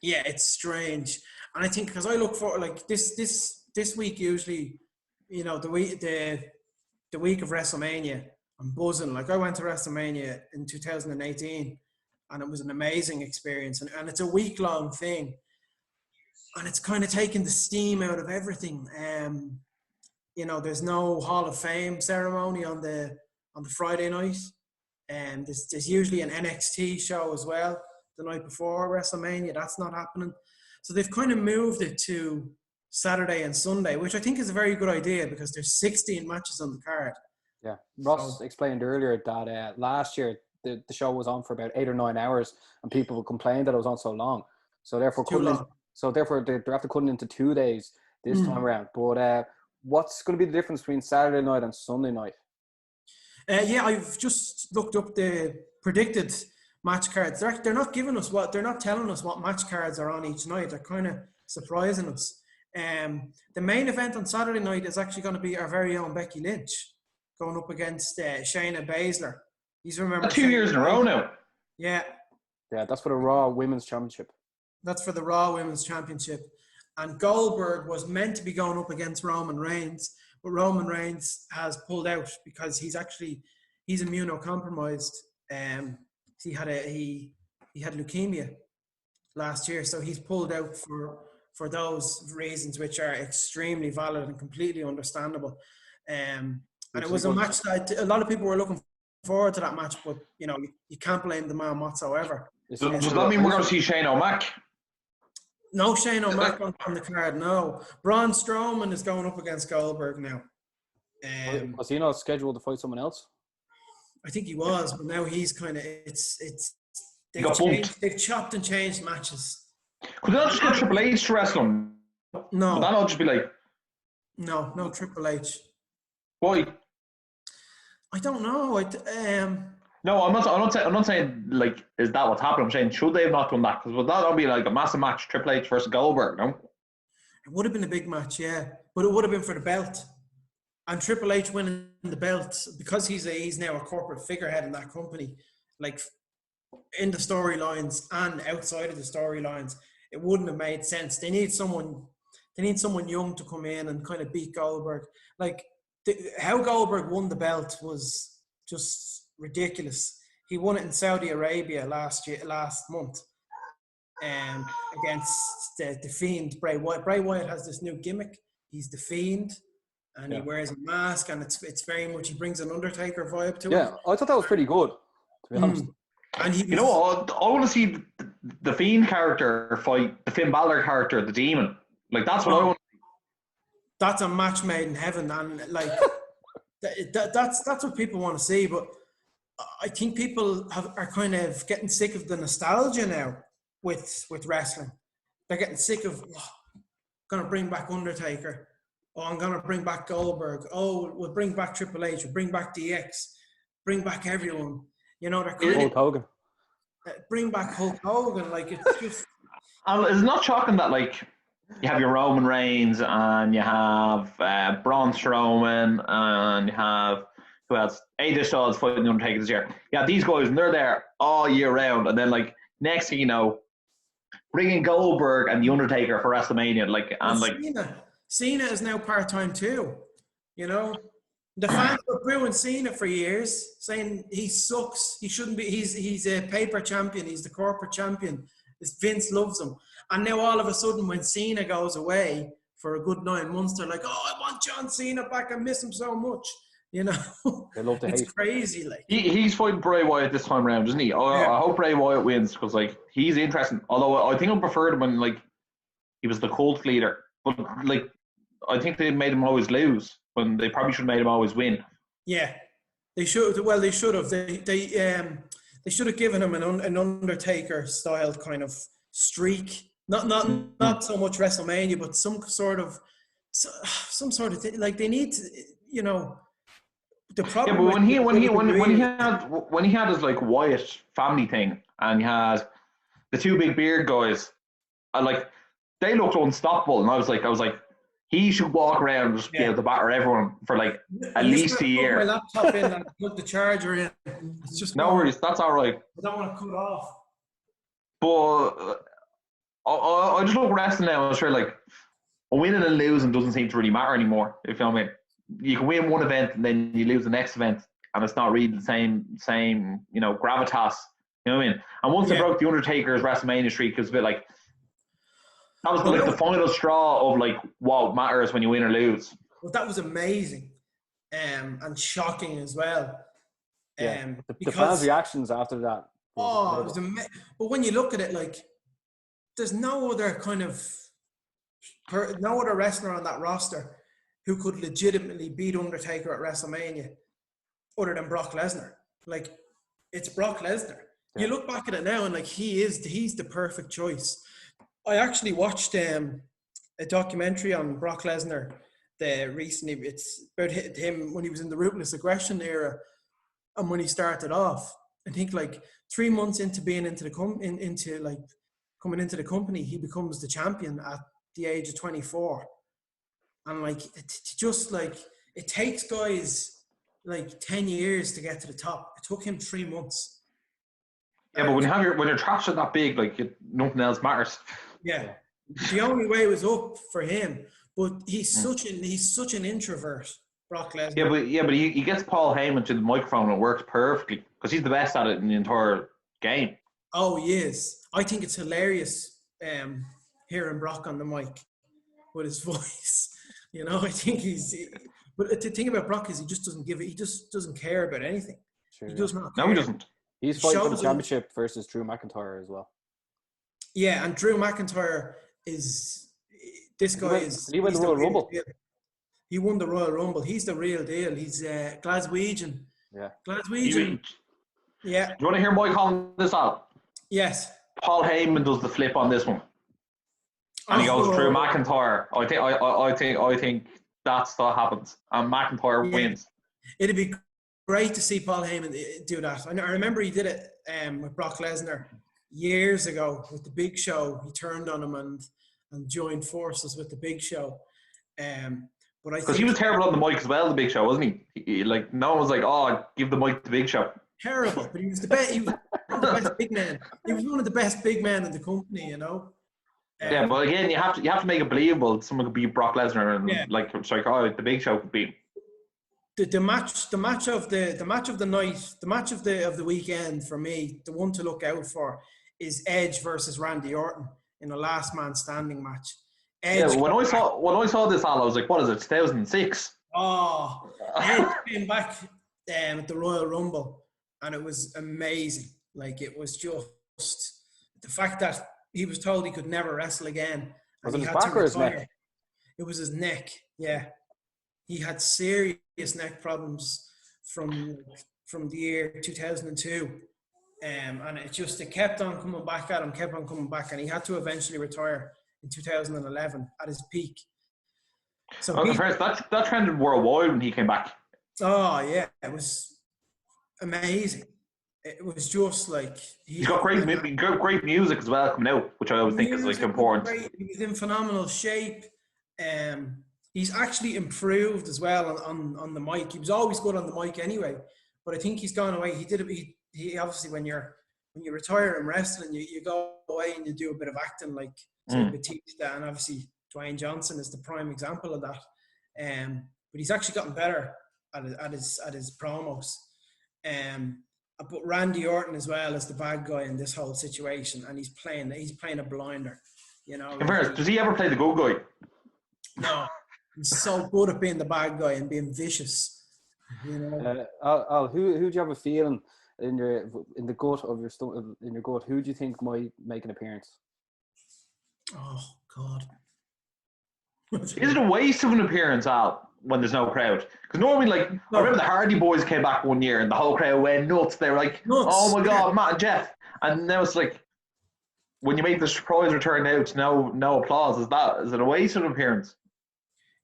yeah, it's strange, and I think because I look for like this week usually, you know, the week of WrestleMania, I'm buzzing. Like I went to WrestleMania in 2018, and it was an amazing experience, and it's a week-long thing, and it's kind of taken the steam out of everything. You know, there's no Hall of Fame ceremony on the Friday night, and there's usually an NXT show as well the night before WrestleMania. That's not happening, so they've kind of moved it to Saturday and Sunday, which I think is a very good idea because there's 16 matches on the card. Yeah, Ross explained earlier that last year the show was on for about 8 or 9 hours, and people complained that it was on so long. So therefore, they're after cutting into 2 days this time around. But what's going to be the difference between Saturday night and Sunday night? Yeah, I've just looked up the predicted match cards. They're not giving us they're not telling us what match cards are on each night. They're kind of surprising us. The main event on Saturday night is actually going to be our very own Becky Lynch going up against Shayna Baszler. He's remembered 2 years in a row now. Yeah. Yeah, that's for the Raw Women's Championship. That's for the Raw Women's Championship. And Goldberg was meant to be going up against Roman Reigns, but Roman Reigns has pulled out because he's immunocompromised. He had leukemia last year, so he's pulled out for those reasons, which are extremely valid and completely understandable. And it was a match that a lot of people were looking forward to that match, but you know, you can't blame the man whatsoever. Does that mean we're going to see Shane O'Mac? No Shane O'Mac on the card, no. Braun Strowman is going up against Goldberg now. Was he not scheduled to fight someone else? I think he was, but now he's kind of, they've chopped and changed matches. Could they not just get Triple H to wrestle him? No. Would that not just be like... No Triple H. Why? I don't know. No, I'm not saying like is that what's happening. I'm saying should they have not done that? Because would that not be like a massive match, Triple H versus Goldberg? No, it would have been a big match, yeah, but it would have been for the belt. And Triple H winning the belt because he's now a corporate figurehead in that company. Like in the storylines and outside of the storylines, it wouldn't have made sense. They need someone young to come in and kind of beat Goldberg. Like how Goldberg won the belt was just ridiculous. He won it in Saudi Arabia last month, against the Fiend Bray Wyatt. Bray Wyatt has this new gimmick. He's the Fiend, and he wears a mask, and it's very much he brings an Undertaker vibe to it. Yeah, I thought that was pretty good, to be honest. And you know what? I want to see the Fiend character fight the Finn Balor character, the Demon. Like that's what I want. That's a match made in heaven, and like that's what people want to see. But I think people are kind of getting sick of the nostalgia now with wrestling. They're getting sick of going to bring back Undertaker. Oh, I'm going to bring back Goldberg. Oh, we'll bring back Triple H. We'll bring back DX. Bring back everyone. You know, they're kind Hulk Hogan. Bring back Hulk Hogan. Like it's just. And it's not shocking that like. You have your Roman Reigns, and you have Braun Strowman, and you have who else? AJ Styles fighting the Undertaker this year. Yeah, these guys, and they're there all year round. And then, like next thing you know, bringing Goldberg and the Undertaker for WrestleMania, Cena is now part-time too. You know, the fans were booing Cena for years, saying he sucks. He shouldn't be. He's a paper champion. He's the corporate champion. Vince loves him. And now all of a sudden when Cena goes away for a good 9 months, they're like, oh, I want John Cena back. I miss him so much. You know? They love to it's hate. crazy. Like he's fighting Bray Wyatt this time around, isn't he? I hope Bray Wyatt wins because like he's interesting. Although I think I preferred him when like he was the cult leader. But like I think they made him always lose when they probably should have made him always win. Yeah. They should. Well, they should have. They should have given him an Undertaker style kind of streak. Not so much WrestleMania, but some sort of thing. Like they need to, you know. The problem. Yeah, but when he had his like Wyatt family thing, and he had the two big beard guys, they looked unstoppable, and I was like, he should walk around and just be able to batter everyone for like at least a year. Put my laptop in and plug the charger in. It's just no worries, that's all right. I don't want to cut off. But I just look at wrestling now and I'm sure like winning and losing doesn't seem to really matter anymore. If you know what I mean, you can win one event and then you lose the next event, and it's not really the same you know gravitas. You know what I mean? And once they broke the Undertaker's WrestleMania streak, it was a bit like that was the final straw of like what matters when you win or lose. Well, that was amazing, and shocking as well. The fans' reactions after that. It was amazing. But when you look at it, like, there's no other wrestler on that roster who could legitimately beat Undertaker at WrestleMania other than Brock Lesnar. Like, it's Brock Lesnar. Yeah. You look back at it now and like he's the perfect choice. I actually watched a documentary on Brock Lesnar recently. It's about him when he was in the Ruthless Aggression era and when he started off. I think like 3 months into being coming into the company, he becomes the champion at the age of 24. And like it takes guys like 10 years to get to the top. It took him 3 months. Yeah, but when your traps are that big, like nothing else matters. Yeah, the only way was up for him. But he's such an introvert, Brock Lesnar. Yeah, but he gets Paul Heyman to the microphone and it works perfectly because he's the best at it in the entire game. Oh, he is. I think it's hilarious hearing Brock on the mic with his voice. You know, I think but the thing about Brock is he just doesn't care about anything. Sure, he does not care. No, he doesn't. He's fighting for the championship versus Drew McIntyre as well. Yeah, and Drew McIntyre is this guy he won the Royal Rumble. He won the Royal Rumble. He's the real deal. He's Glaswegian. Yeah. Glaswegian. Yeah. Do you want to hear Mike calling this out? Yes. Paul Heyman does the flip on this one, and he goes through McIntyre. I think that's what happens, and McIntyre wins. It'd be great to see Paul Heyman do that. I remember he did it with Brock Lesnar years ago with the Big Show. He turned on him and joined forces with the Big Show. But because he was terrible on the mic as well, the Big Show, wasn't he? Like no one was like, "Oh, give the mic to the Big Show." Terrible, but he was the best. He was one of the best big men. He was one of the best big men in the company, you know. Yeah, but again, you have to make it believable. Someone could beat Brock Lesnar, and it's like, oh, the Big Show could beat. The match of the night, the match of the weekend for me, the one to look out for is Edge versus Randy Orton in a last man standing match. Edge when I saw this, I was like, what is it, 2006? Oh, Edge came back at the Royal Rumble, and it was amazing. Like, it was just the fact that he was told he could never wrestle again. Was it his back or his neck? It was his neck, yeah. He had serious neck problems from the year 2002. And it kept on coming back at him, and he had to eventually retire in 2011 at his peak. So that trended worldwide when he came back. Oh yeah, it was amazing. It was just like he's got great music as well coming out, which I always think is like important. He's in phenomenal shape. He's actually improved as well on the mic. He was always good on the mic anyway, but I think he's gone away. He obviously when you retire in wrestling, you go away and you do a bit of acting like Batista, and obviously Dwayne Johnson is the prime example of that. But he's actually gotten better at his promos. But Randy Orton as well is the bad guy in this whole situation, and he's playing a blinder. You know. Does he ever play the good guy? No, he's so good at being the bad guy and being vicious. You know. Who do you have a feeling in the gut of your stomach, in your gut? Who do you think might make an appearance? Oh God. Is it a waste of an appearance, Al, when there's no crowd? Because normally, I remember the Hardy Boys came back one year and the whole crowd went nuts. They were like, "Oh my God, Matt and Jeff!" And now it's like, when you make the surprise return now, it's no applause. Is it a waste of an appearance?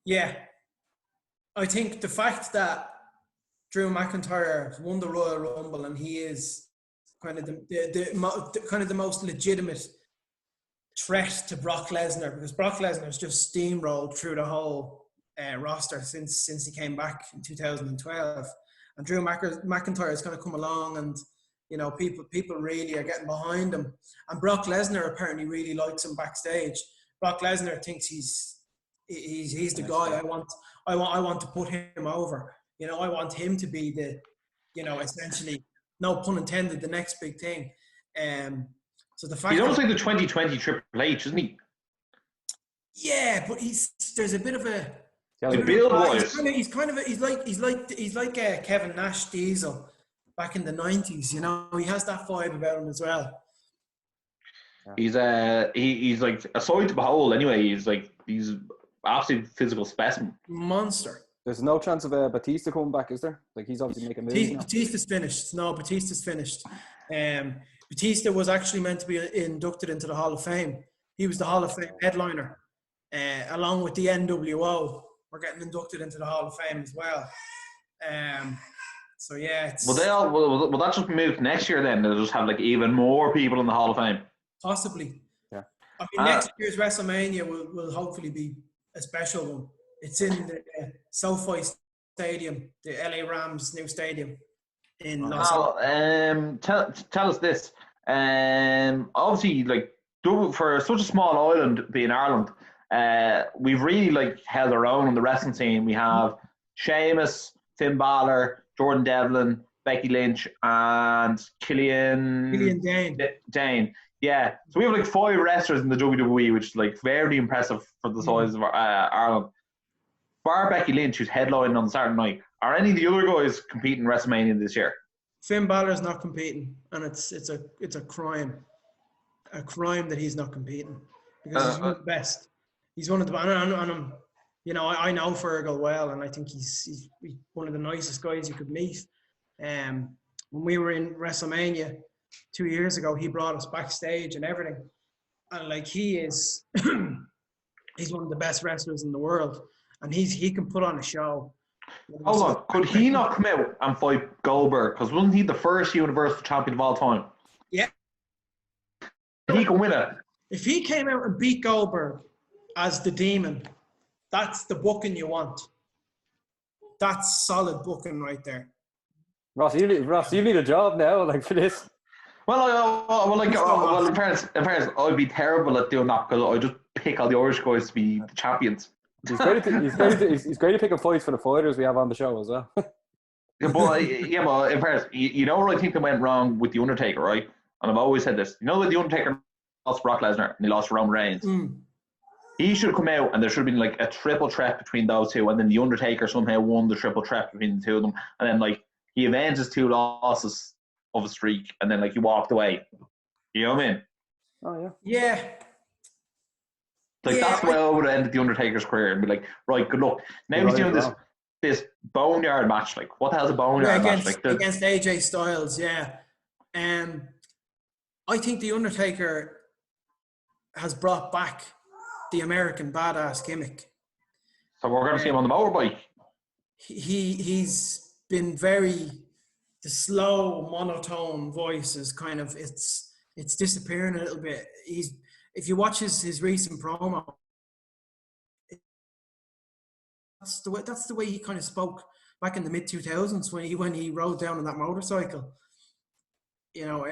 Yeah, I think the fact that Drew McIntyre won the Royal Rumble and he is kind of the most legitimate threat to Brock Lesnar, because Brock Lesnar has just steamrolled through the whole roster since he came back in 2012, and Drew McIntyre is going to come along, and you know people really are getting behind him, and Brock Lesnar apparently really likes him backstage. Brock Lesnar thinks he's the guy. I want to put him over. You know, I want him to be the, you know, essentially, no pun intended, the next big thing. So the fact he's almost like the 2020 Triple H, isn't he? Yeah, but there's a bit of a he's like Kevin Nash Diesel back in the 90s. You know, he has that vibe about him as well. He's like a sight to behold. Anyway, he's absolute physical specimen. Monster. There's no chance of Batista coming back, is there? Like, he's obviously making moves now. Batista's finished. No, Batista's finished. Batista was actually meant to be inducted into the Hall of Fame. He was the Hall of Fame headliner, along with the NWO. We're getting inducted into the Hall of Fame as well. So yeah, will that just move next year then? They'll just have like even more people in the Hall of Fame. Possibly. Yeah. I mean, next year's WrestleMania will hopefully be a special one. It's in the SoFi Stadium, the LA Rams' new stadium in Los Angeles. Tell us this. Obviously, like, for such a small island being Ireland, we've really held our own on the wrestling scene. We have Sheamus, Finn Balor, Jordan Devlin, Becky Lynch, and Killian Dane. Yeah, so we have 5 wrestlers in the WWE, which is very impressive for the size of Ireland. Bar Becky Lynch, who's headlining on Saturday night, are any of the other guys competing in WrestleMania this year? Finn Balor's not competing, and it's a crime that he's not competing. because he's one of the best. He's one of the, and I'm, you know, I know Fergal well, and I think he's one of the nicest guys you could meet. When we were in WrestleMania 2 years ago, he brought us backstage and everything. And like, he is, he's one of the best wrestlers in the world, and he can put on a show. Hold on, could he not come out and fight Goldberg? Because wasn't he the first Universal Champion of all time? Yeah. He can win it. If he came out and beat Goldberg as the Demon, that's the booking you want. That's solid booking right there. Ross, you need a job now, like, for this. Well, in fairness, I'd be terrible at doing that because I just pick all the Irish guys to be the champions. He's great at picking fights for the fighters we have on the show as well. But in fairness, you know where I think they went wrong with The Undertaker, right? And I've always said this. You know that The Undertaker lost Brock Lesnar and he lost Roman Reigns? He should have come out and there should have been like a triple threat between those two, and then The Undertaker somehow won the triple threat between the two of them, and then like he avenged his 2 losses of a streak, and then like he walked away. You know what I mean? Oh yeah. Yeah. Like that's the way I would have ended The Undertaker's career and be like, right, good luck. Now he's doing this boneyard match. Like, what the hell's a boneyard match? Like against AJ Styles, yeah. I think The Undertaker has brought back the American badass gimmick. So we're going to see him on the motorbike. He's been the slow monotone voice is kind of it's disappearing a little bit. If you watch his recent promo, that's the way he kind of spoke back in the mid-2000s when he rode down on that motorcycle, you know,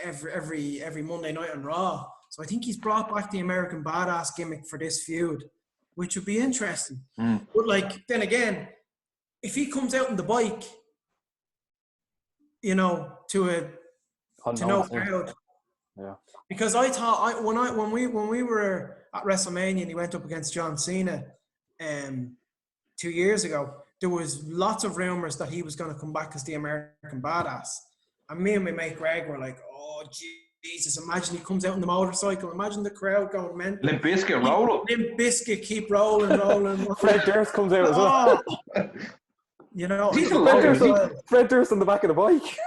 every Monday night on Raw. So I think he's brought back the American badass gimmick for this feud, which would be interesting. But like, then again, if he comes out on the bike, you know, to no crowd. Yeah. Because I thought when we were at WrestleMania and he went up against John Cena 2 years ago, there was lots of rumors that he was going to come back as the American badass. And me and my mate Greg were like, oh Jesus, imagine he comes out on the motorcycle, imagine the crowd going mental. Limp Bizkit roll. Limp Bizkit keep rolling. Fred Durst comes out as well. You know, Fred Durst on the back of the bike.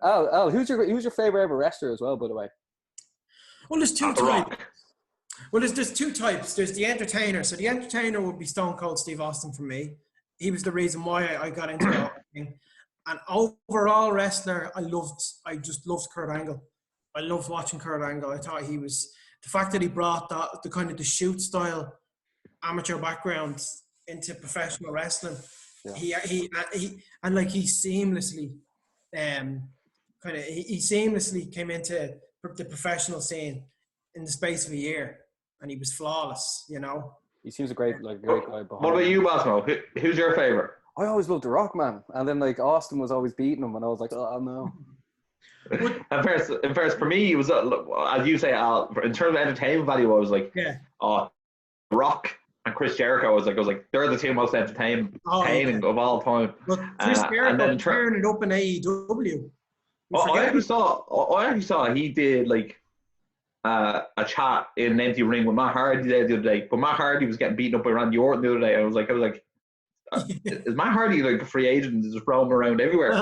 Al, who's your favorite ever wrestler as well, by the way? Well, there's two types. Well, there's two types. There's the entertainer. So the entertainer would be Stone Cold Steve Austin for me. He was the reason why I got into that thing. And overall wrestler, I just loved Kurt Angle. I loved watching Kurt Angle. I thought he was, the fact that he brought the kind of the shoot style amateur background into professional wrestling. Yeah. He seamlessly he seamlessly came into the professional scene in the space of a year, and he was flawless, you know. He seems a great guy behind. What about you, Basmo? Who's your favorite? I always loved The Rock, man, and then like Austin was always beating him, and I was like, oh no. And first, for me, it was as you say, Al. In terms of entertainment value, I was like, Rock and Chris Jericho. I was like, they're the two most entertaining of all time. But Chris Jericho turning it up in AEW. I actually saw he did like a chat in an empty ring with Matt Hardy the other day. But Matt Hardy was getting beaten up by Randy Orton the other day. I was like, is Matt Hardy like a free agent and just roaming around everywhere?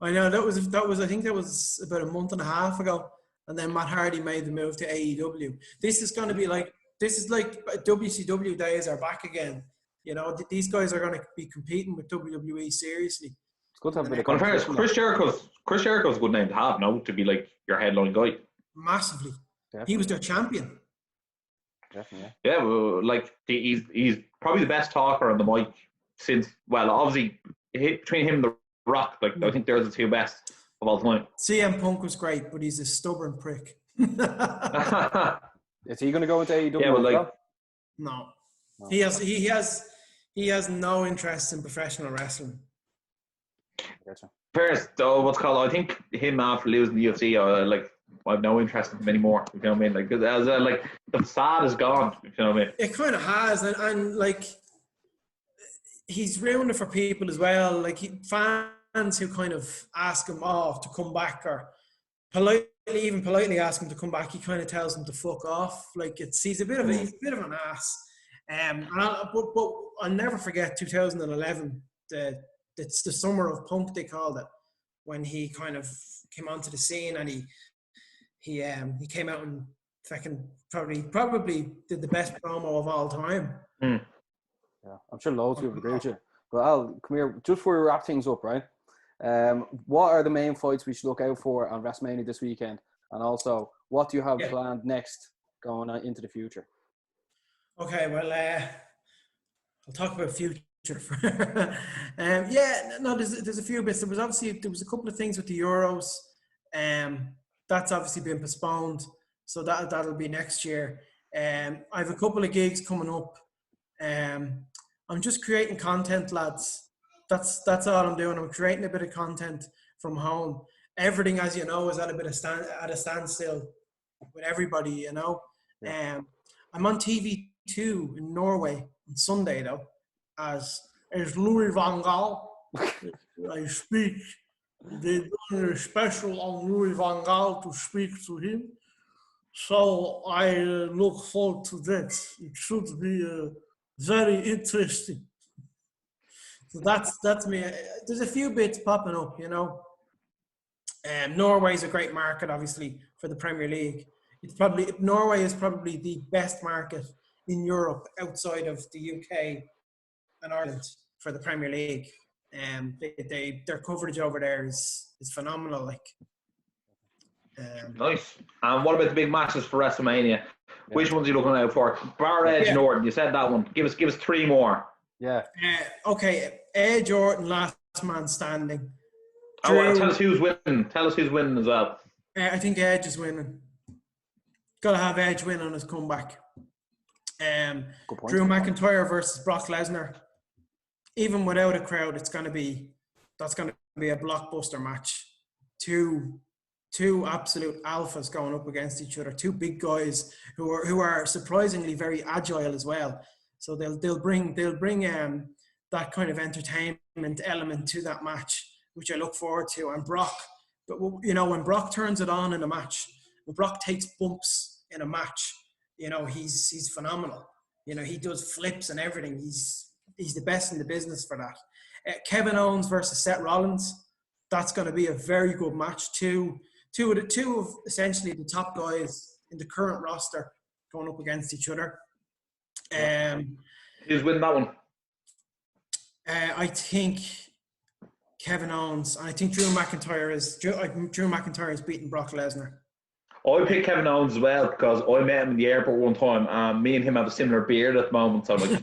I know that was I think that was about a month and a half ago, and then Matt Hardy made the move to AEW. This is like WCW days are back again. You know, these guys are going to be competing with WWE seriously. It's good to have a bit of competition. Chris Jericho's a good name to have now to be like your headline guy. Massively. Definitely. He was their champion. Definitely. Yeah, well, like he's probably the best talker on the mic since. Well, obviously between him and The Rock, like I think they're the two best of all time. CM Punk was great, but he's a stubborn prick. Is he going to go into AEW? Yeah, well, no. He has no interest in professional wrestling. Gotcha. First, I think him after losing the UFC, I have no interest in him anymore. You know what I mean? Like, the facade is gone. You know what I mean? It kind of has, and like he's ruined it for people as well. Like fans who kind of ask him off to come back, or politely ask him to come back, he kind of tells him to fuck off. Like he's a bit of an ass. But I'll never forget 2011. It's the summer of punk, they called it, when he kind of came onto the scene, and he came out and fucking probably did the best promo of all time. Yeah, I'm sure loads of people agree with you. But Al, come here, just before we wrap things up, right? What are the main fights we should look out for on WrestleMania this weekend? And also, what do you have planned next going on into the future? Okay, well, I'll talk about future. There's a few bits. There was a couple of things with the Euros. That's obviously been postponed, so that'll be next year. I have a couple of gigs coming up. I'm just creating content, lads. That's all I'm doing. I'm creating a bit of content from home. Everything, as you know, is at a standstill with everybody, you know. I'm on TV2 in Norway on Sunday, though, as Louis van Gaal. I speak. They done a special on Louis van Gaal to speak to him. So I look forward to that. It should be very interesting. So that's me. There's a few bits popping up, you know. Norway's a great market, obviously, for the Premier League. Norway is probably the best market in Europe outside of the UK and Ireland for the Premier League. Their coverage over there is phenomenal. Like, nice. And what about the big matches for WrestleMania? Which ones are you looking out for? Bar Edge and Orton, you said that one. Give us three more. Yeah. Okay, Edge, Orton, last man standing. Tell us who's winning. Tell us who's winning as well. I think Edge is winning. Got to have Edge win on his comeback. Drew McIntyre versus Brock Lesnar. Even without a crowd, that's going to be a blockbuster match. Two absolute alphas going up against each other. Two big guys who are surprisingly very agile as well. So they'll bring that kind of entertainment element to that match, which I look forward to. And Brock, but you know, when Brock turns it on in a match, when Brock takes bumps in a match, you know, he's phenomenal. You know, he does flips and everything. He's the best in the business for that. Kevin Owens versus Seth Rollins. That's going to be a very good match. Two of essentially the top guys in the current roster going up against each other. Who's winning that one? I think Kevin Owens. I think Drew McIntyre is beating Brock Lesnar. I picked Kevin Owens as well because I met him in the airport one time, and me and him have a similar beard at the moment. So I'm like.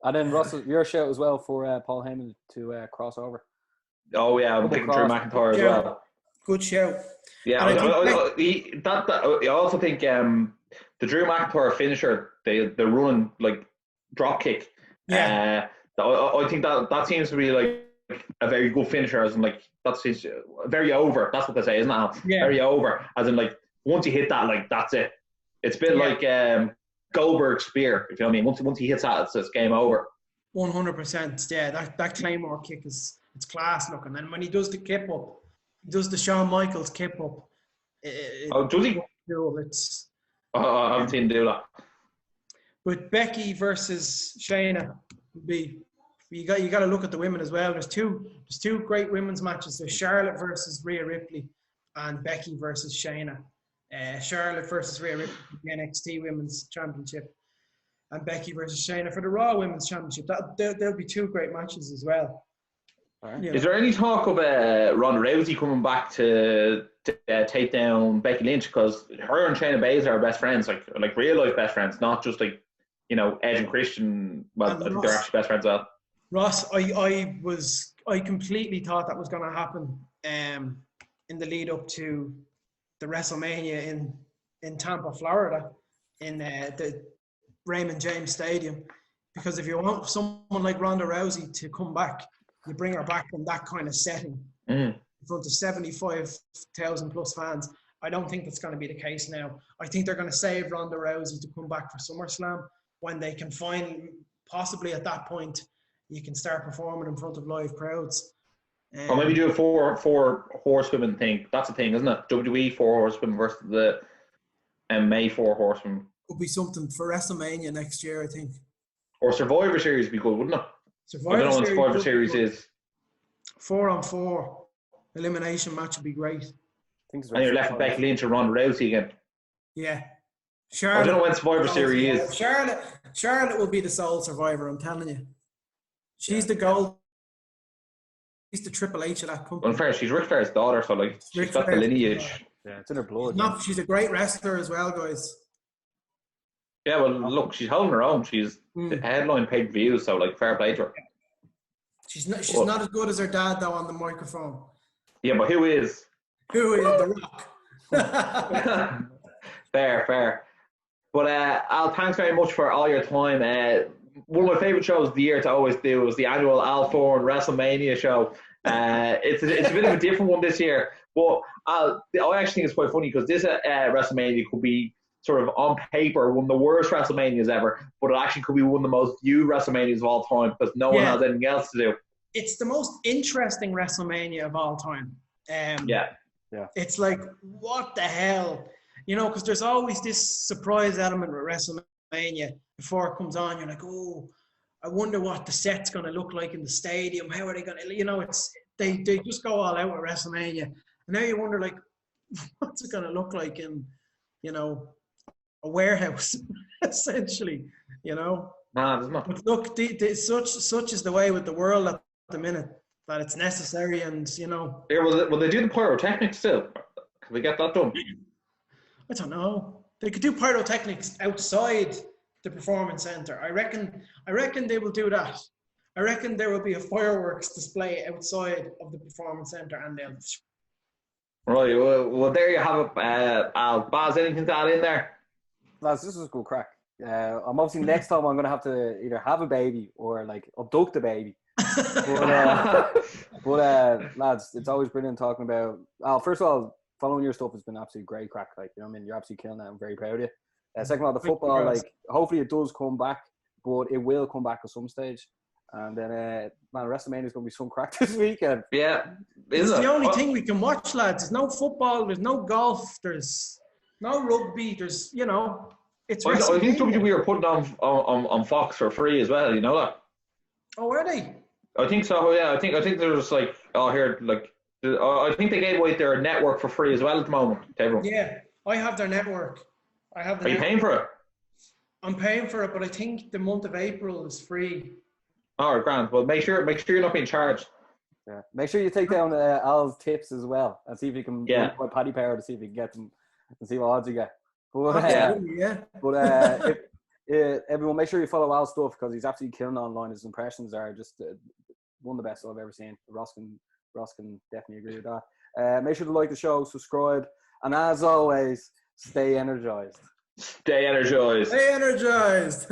And then Russell, your shout as well for Paul Heyman to cross over. Oh yeah, I'm picking Drew McIntyre as well. Good shout. Yeah, I also think the Drew McIntyre finisher, the running like drop kick. Yeah. I think that seems to be like a very good finisher, as in like that's very over. That's what they say, isn't it? Yeah. Very over, as in like once you hit that, like that's it. It's a bit like Goldberg's spear, if you know what I mean. Once he hits that, it's game over. 100%. Yeah, that Claymore kick it's class looking. And when he does the kip up, he does the Shawn Michaels kip up. Does he? I haven't seen him do that. But Becky versus Shayna would be. You got to look at the women as well. There's two great women's matches. There's Charlotte versus Rhea Ripley and Becky versus Shayna. Charlotte versus Rhea Ripley for the NXT Women's Championship, and Becky versus Shayna for the Raw Women's Championship. There'll be two great matches as well. Right. Is there any talk of Ronda Rousey coming back to take down Becky Lynch? Because her and Shayna Baszler are best friends, like real life best friends, not just like, you know, Edge and Christian. Well, I think they're actually best friends as well. Ross, I completely thought that was going to happen in the lead up to the WrestleMania in Tampa, Florida, in the Raymond James Stadium. Because if you want someone like Ronda Rousey to come back, you bring her back from that kind of setting in front of 75,000 plus fans. I don't think that's going to be the case now. I think they're going to save Ronda Rousey to come back for SummerSlam when they can find, possibly at that point, you can start performing in front of live crowds. Or maybe do a four horsewomen thing. That's a thing, isn't it? WWE 4 horsewomen versus the May 4 horsewomen. Would be something for WrestleMania next year, I think. Or Survivor Series would be good, wouldn't it? I don't know what Survivor Series is. 4-on-4 elimination match would be great. And you're left with Becky Lynch and Ronda Rousey again. Yeah. Charlotte, I don't know when Survivor Series is. Charlotte will be the sole survivor, I'm telling you. She's the gold. She's the Triple H of that company. Well, in fairness, she's Ric Flair's daughter, so like she's got the lineage. Yeah, it's in her blood. She's a great wrestler as well, guys. Yeah, well, look, she's holding her own. She's the headline pay-per-view, so like fair play to her. She's not as good as her dad though on the microphone. Yeah, but who is? Who is The Rock? Fair. But Al, thanks very much for all your time. One of my favourite shows of the year to always do was the annual Al Foran WrestleMania show. It's a bit of a different one this year, but I actually think it's quite funny because this WrestleMania could be sort of on paper one of the worst WrestleManias ever, but it actually could be one of the most viewed WrestleManias of all time because no one has anything else to do. It's the most interesting WrestleMania of all time. Yeah. It's like, what the hell? You know, because there's always this surprise element with WrestleMania. Before it comes on, you're like, oh, I wonder what the set's going to look like in the stadium. How are they going to, you know, they just go all out with WrestleMania. And now you wonder, like, what's it going to look like in, you know, a warehouse, essentially, you know? Nah, there's not. But look, such is the way with the world at the minute that it's necessary and, you know. Yeah, will they do the pyrotechnics still? Can they get that done? I don't know. They could do pyrotechnics outside the performance center. I reckon they will do that. I reckon there will be a fireworks display outside of the performance center and they'll... Right, well there you have it. Al, Baz, anything to add in there? Lads, this was good crack. I'm obviously next time I'm going to have to either have a baby or like abduct a baby. But lads, it's always brilliant talking about... first of all, following your stuff has been absolutely great crack. Like, you know what I mean? You're absolutely killing it. I'm very proud of you. Second of all, the football, like, hopefully it does come back, but it will come back at some stage. And then, man, WrestleMania is going to be some crack this weekend. Yeah. It's the only thing we can watch, lads. There's no football, there's no golf, there's no rugby, there's, you know, it's I think WWE are putting on Fox for free as well, you know that? Oh, are they? I think so, yeah. I think there's like, I think they gave away their network for free as well at the moment. Everyone. Yeah, I have their network. Are you paying for it? I'm paying for it, but I think the month of April is free. All right, grand. Well, make sure you're not being charged. Yeah. Make sure you take down Al's tips as well and see if you can by Paddy Power to see if you can get them and see what odds you get. But, everyone, make sure you follow Al's stuff because he's absolutely killing online. His impressions are just one of the best I've ever seen. Ross can definitely agree with that. Make sure to like the show, subscribe, and as always, stay energized. Stay energized. Stay energized.